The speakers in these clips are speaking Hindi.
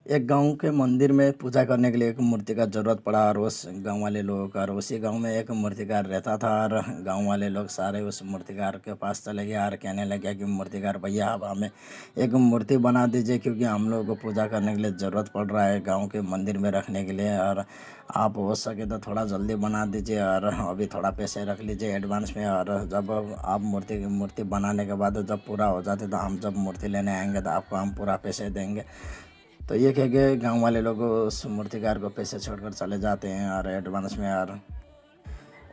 एक गाँव के मंदिर में पूजा करने के लिए एक मूर्ति का ज़रूरत पड़ा और उस गाँव वाले लोगों का और उसी गाँव में एक मूर्तिकार रहता था और गाँव वाले लोग सारे उस मूर्तिकार के पास चले गए और कहने लगे कि मूर्तिकार भैया आप हमें एक मूर्ति बना दीजिए क्योंकि हम लोग को पूजा करने के लिए ज़रूरत पड़ रहा है गाँव के मंदिर में रखने के लिए और आप हो सके तो थोड़ा जल्दी बना दीजिए और अभी थोड़ा पैसे रख लीजिए एडवांस में और जब आप मूर्ति बनाने के बाद जब पूरा हो जाते तो हम जब मूर्ति लेने आएंगे तो आपको हम पूरा पैसे देंगे। तो ये कह के गाँव वाले लोग उस मूर्तिकार को पैसे छोड़कर चले जाते हैं और एडवांस में और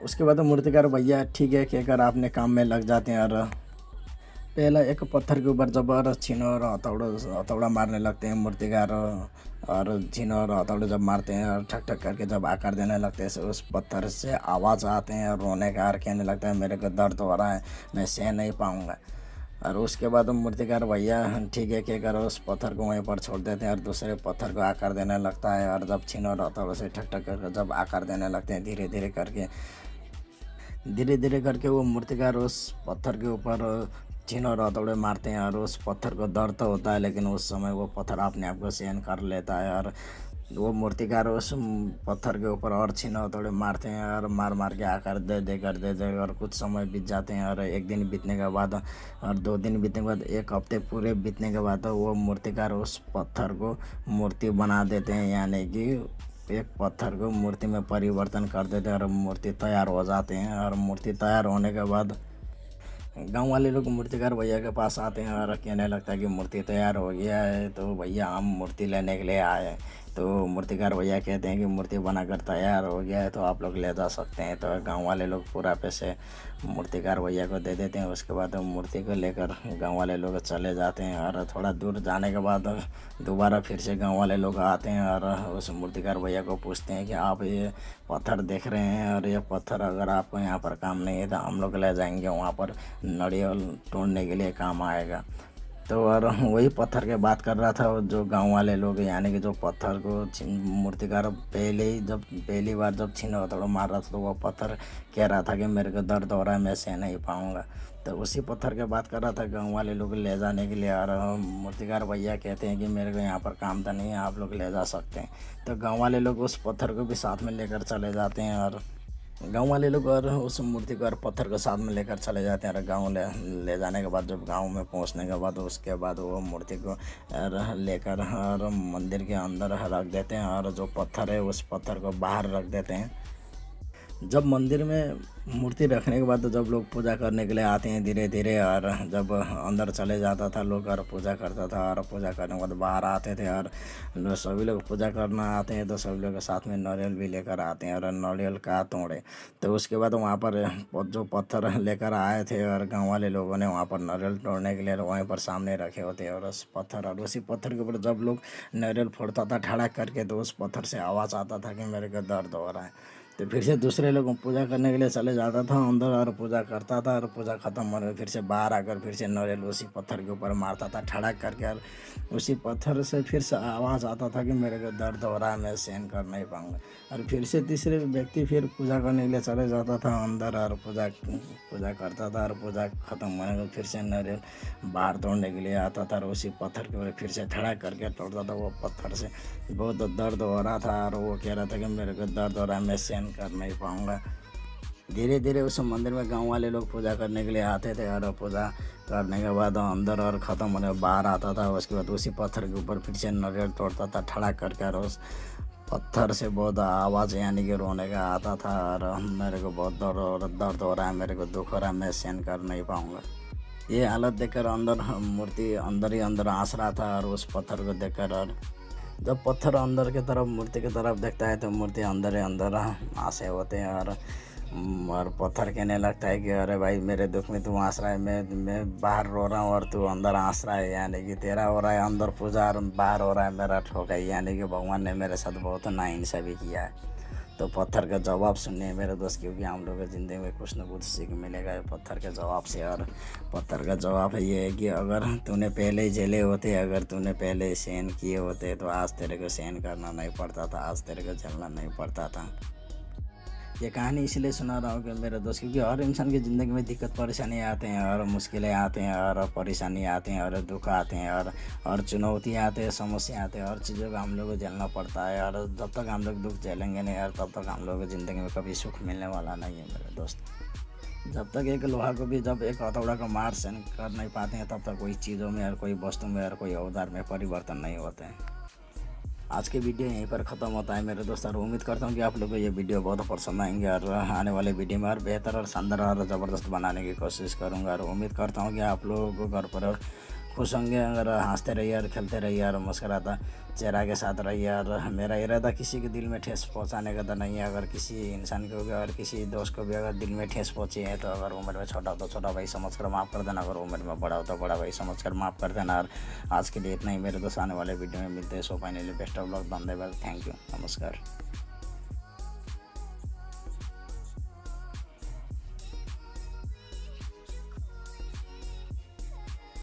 उसके बाद मूर्तिकार भैया ठीक है कहकर अपने काम में लग जाते हैं और पहला एक पत्थर के ऊपर जब छीनो और हथौड़ा मारने लगते हैं मूर्तिकार और छीनो और हथौड़े जब मारते हैं और ठक ठक करके जब आकार देने लगते हैं उस पत्थर से आवाज़ आते हैं और रोने का और कहने लगता है मेरे को दर्द हो रहा है, मैं सह नहीं पाऊँगा। और उसके बाद मूर्तिकार भैया ठीक है कहकर उस पत्थर को वहीं पर छोड़ देते हैं और दूसरे पत्थर को आकार देने लगता है और जब छीनो और हथौड़े से ठक ठक करके जब आकार देने लगते हैं धीरे धीरे करके वो मूर्तिकार उस पत्थर के ऊपर छीनो और हथौड़े मारते हैं और उस पत्थर को दर्द तो होता है लेकिन उस समय वो पत्थर अपने आप को सहन कर लेता है और वो मूर्तिकार उस पत्थर के ऊपर और छीनो हथौड़े मारते हैं और मार मार के आकर दे दे और कुछ समय बीत जाते हैं और एक दिन बीतने के बाद और 2 दिन बीतने के बाद एक हफ्ते पूरे बीतने के बाद वो मूर्तिकार उस पत्थर को मूर्ति बना देते हैं, यानी कि एक पत्थर को मूर्ति में परिवर्तन कर देते हैं और मूर्ति तैयार हो जाते हैं। और मूर्ति तैयार होने के बाद गांव वाले लोग मूर्तिकार भैया के पास आते हैं और कहने लगता है कि मूर्ति तैयार हो गया है तो भैया हम मूर्ति लेने के लिए आए हैं। तो मूर्तिकार भैया कहते हैं कि मूर्ति बनाकर तैयार हो गया है तो आप लोग ले जा सकते हैं। तो गांव वाले लोग पूरा पैसे मूर्तिकार भैया को दे देते हैं। उसके बाद मूर्ति को लेकर गांव वाले लोग चले जाते हैं और थोड़ा दूर जाने के बाद दोबारा फिर से गांव वाले लोग आते हैं और उस मूर्तिकार भैया को पूछते हैं कि आप ये पत्थर देख रहे हैं और ये पत्थर अगर आपको यहाँ पर काम नहीं है तो हम लोग ले जाएंगे वहाँ पर नारियल तोड़ने के लिए काम आएगा। तो और वही पत्थर के बात कर रहा था जो गांव वाले लोग, यानी कि जो पत्थर को मूर्तिकार पहली बार जब छीनो हथौड़ा मार रहा था तो वो पत्थर कह रहा था कि मेरे को दर्द हो रहा है, मैं सह नहीं पाऊँगा। तो उसी पत्थर के बात कर रहा था गांव वाले लोग ले जाने के लिए और मूर्तिकार भैया कहते हैं कि मेरे को यहाँ पर काम तो नहीं है, आप लोग ले जा सकते हैं। तो गाँव वाले लोग उस पत्थर को भी साथ में लेकर चले जाते हैं और गांव वाले लोग और उस मूर्ति को और पत्थर को साथ में लेकर चले जाते हैं और गांव ले जाने के बाद जब गांव में पहुंचने के बाद उसके बाद वो मूर्ति को लेकर और मंदिर के अंदर रख देते हैं और जो पत्थर है उस पत्थर को बाहर रख देते हैं। जब मंदिर में मूर्ति रखने के बाद जब लोग पूजा करने के लिए आते हैं धीरे धीरे और जब अंदर चले जाता था लोग और पूजा करता था और पूजा करने के बाद बाहर आते थे और सभी लोग पूजा करना आते हैं तो सभी लोग साथ में नारियल भी लेकर आते हैं और नारियल का तोड़े। तो उसके बाद वहाँ पर जो पत्थर लेकर आए थे और गाँव वाले लोगों ने वहाँ पर नारियल तोड़ने के लिए वहीं पर सामने रखे होते हैं और उस पत्थर और उसी पत्थर के ऊपर जब लोग नारियल फोड़ता था ठड़क करके तो उस पत्थर से आवाज़ आता था कि मेरे को दर्द हो रहा है। तो फिर से दूसरे लोग पूजा करने के लिए चले जाता था अंदर और पूजा करता था और पूजा ख़त्म होने फिर से बाहर आकर फिर से नारियल उसी पत्थर के ऊपर मारता था ठड़क करके और उसी पत्थर से फिर से आवाज़ आता था कि मेरे को दर्द हो रहा है, मैं सहन कर नहीं पाऊँगा। और फिर से तीसरे व्यक्ति फिर पूजा करने के लिए चले जाता था अंदर और पूजा पूजा करता था और पूजा ख़त्म होने के फिर से नारियल बाहर तोड़ने के लिए आता था और उसी पत्थर के ऊपर फिर से ठड़क करके तोड़ता था। वो पत्थर से बहुत दर्द हो रहा था और वो कह रहा था कि मेरे को दर्द हो रहा है, मैं सहन कर नहीं पाऊँगा। धीरे धीरे उस मंदिर में गांव वाले लोग पूजा करने के लिए आते थे और पूजा करने के बाद अंदर और ख़त्म होने बाहर आता था। उसके बाद उसी पत्थर के ऊपर फिर से नारियल तोड़ता था ठड़क करके और उस पत्थर से बहुत आवाज़ यानी कि रोने का आता था और मेरे को बहुत दर्द हो रहा है, मेरे को दुख हो रहा है, मैं सहन कर नहीं पाऊँगा। ये हालत देखकर अंदर मूर्ति अंदर ही अंदर हंस रहा था और उस पत्थर को देखकर और जब पत्थर अंदर की तरफ मूर्ति की तरफ देखता है तो मूर्ति अंदर ही अंदर आसे होते हैं और पत्थर कहने लगता है कि अरे भाई मेरे दुख में तू हंस रहा है, मैं बाहर रो रहा हूँ और तू अंदर हंस रहा है, यानी कि तेरा हो रहा है अंदर पूजा और बाहर हो रहा है मेरा ठोकाई, यानी कि भगवान ने मेरे साथ बहुत नाइंसाफ़ी किया है। तो पत्थर का जवाब सुनने मेरे दोस्त, क्योंकि हम लोगों की ज़िंदगी में कुछ ना कुछ सीख मिलेगा पत्थर के जवाब से। और पत्थर का जवाब है ये है कि अगर तूने पहले ही झेले होते, अगर तूने पहले ही सहन किए होते तो आज तेरे को सहन करना नहीं पड़ता था, आज तेरे को झेलना नहीं पड़ता था। ये कहानी इसलिए सुना रहा हूँ कि मेरे दोस्त, क्योंकि हर इंसान की ज़िंदगी में दिक्कत परेशानी आते हैं और मुश्किलें आते हैं और परेशानी आते हैं और दुख आते हैं और चुनौतियाँ आते हैं, समस्या आते हैं, हर चीज़ों का हम लोग को झेलना पड़ता है। और जब तक हम लोग दुख झेलेंगे नहीं और तब तक हम लोग को ज़िंदगी में कभी सुख मिलने वाला नहीं है मेरे दोस्त। जब तक एक लोहा को भी जब एक हथौड़ा का मार सहन कर नहीं पाते हैं तब तक कोई चीज़ों में और कोई वस्तु में और कोई औजार में परिवर्तन नहीं होते हैं। आज के वीडियो यहीं पर ख़त्म होता है मेरे दोस्त, और उम्मीद करता हूँ कि आप लोगों को ये वीडियो बहुत पसंद आएंगे और आने वाले वीडियो में और बेहतर और शानदार और ज़बरदस्त बनाने की कोशिश करूँगा। और उम्मीद करता हूँ कि आप लोगों को घर पर खुश होंगे, अगर हंसते रहिए और खेलते रहिए और मुस्कुराता चेहरा के साथ रहिए। और मेरा इरादा किसी के दिल में ठेस पहुंचाने का तो नहीं है। अगर किसी इंसान को भी और किसी दोस्त को भी अगर दिल में ठेस पहुंची है तो अगर उम्र में छोटा हो तो छोटा भाई समझ कर माफ़ कर देना, अगर उम्र में बड़ा हो तो बड़ा भाई समझ कर माफ़ कर देना। और आज के लिए इतना ही मेरे दोस्त, आने वाले वीडियो में मिलते हैं। So finally best of luck, धन्यवाद, थैंक यू, नमस्कार।